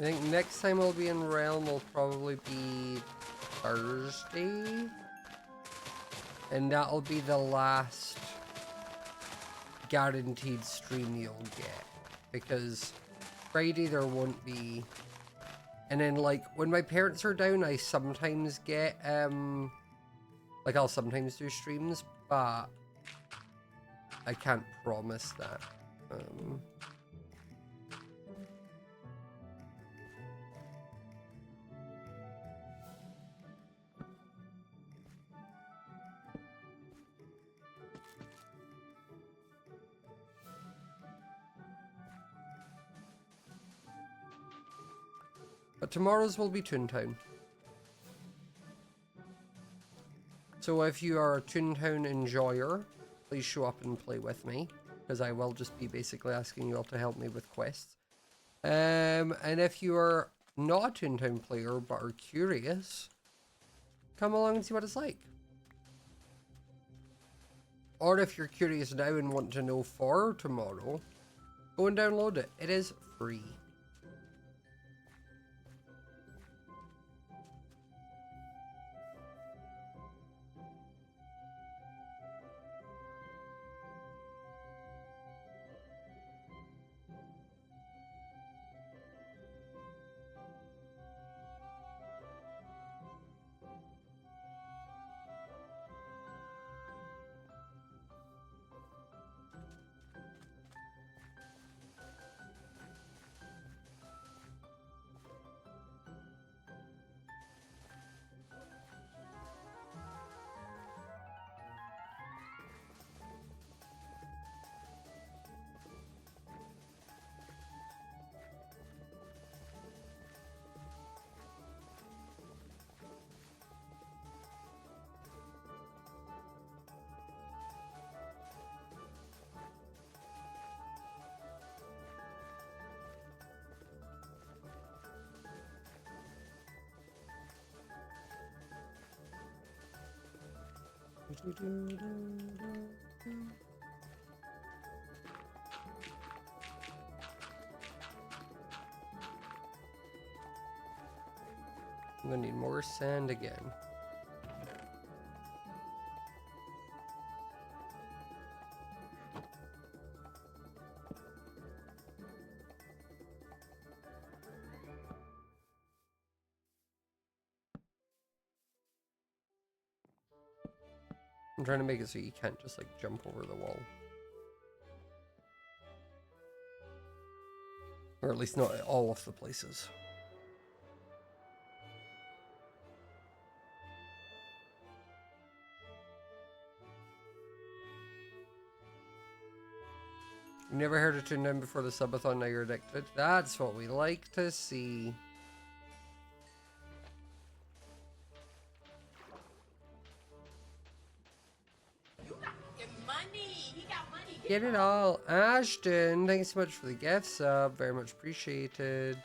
I think next time I'll be in Realm will probably be Thursday. And that'll be the last guaranteed stream you'll get. Because Friday there won't be. And then like when my parents are down I sometimes get like I'll sometimes do streams, but I can't promise that. But tomorrow's will be Toontown. So if you are a Toontown enjoyer, please show up and play with me, because I will just be basically asking you all to help me with quests. And if you are not a Toontown player but are curious, come along and see what it's like. Or if you're curious now and want to know for tomorrow, go and download it. It is free. I'm gonna need more sand again. I'm trying to make it so you can't just like jump over the wall. Or at least not at all of the places. You never heard a tune down before the subathon, now you're addicted. That's what we like to see. Get it all. Ashton, thanks so much for the gift sub. Very much appreciated.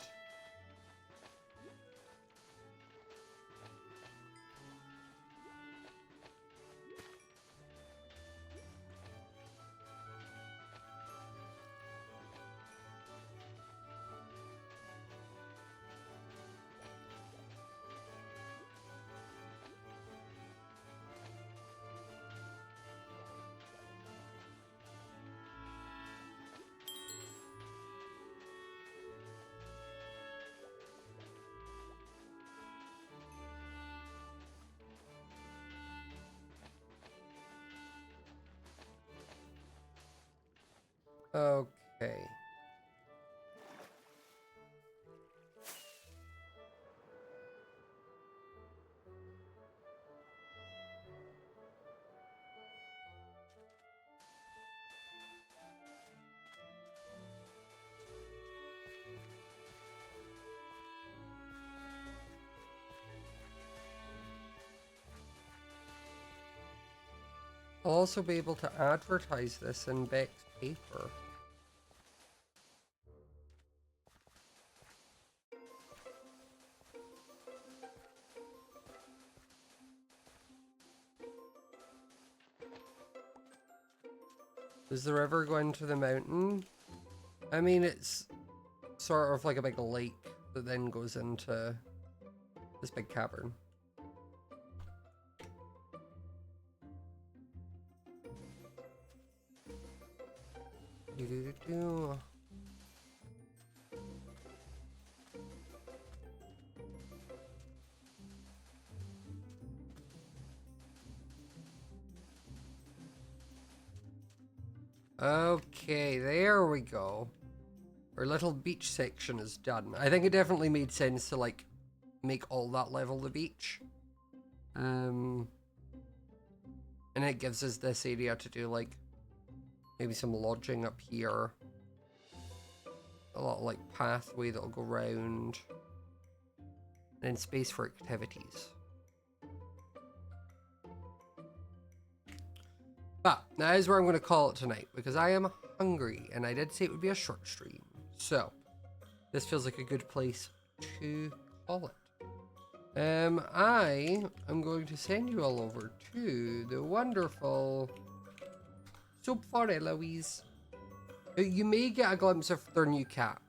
Okay. I'll also be able to advertise this in Beck's paper. Is the river going to the mountain? I mean, it's sort of like a big lake that then goes into this big cavern. Do-do-do-do. Okay, there we go. Our little beach section is done. I think it definitely made sense to like make all that level the beach. And it gives us this area to do like maybe some lodging up here. A lot of like pathway that'll go round. And then space for activities. But that is where I'm going to call it tonight because I am hungry and I did say it would be a short stream. So this feels like a good place to call it. I am going to send you all over to the wonderful Soup for Eloise. You may get a glimpse of their new cat.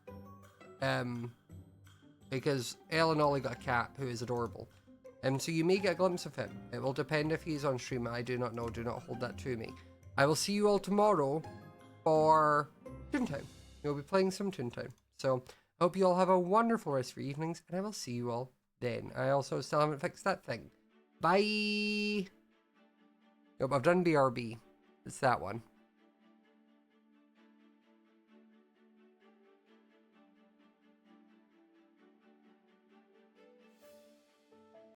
Because Elle and Ollie got a cat who is adorable. So you may get a glimpse of him. It will depend if he's on stream. I do not know. Do not hold that to me. I will see you all tomorrow for Toontown. We'll be playing some Toontown. So I hope you all have a wonderful rest of your evenings, and I will see you all then. I also still haven't fixed that thing. Bye! Nope, I've done BRB. It's that one.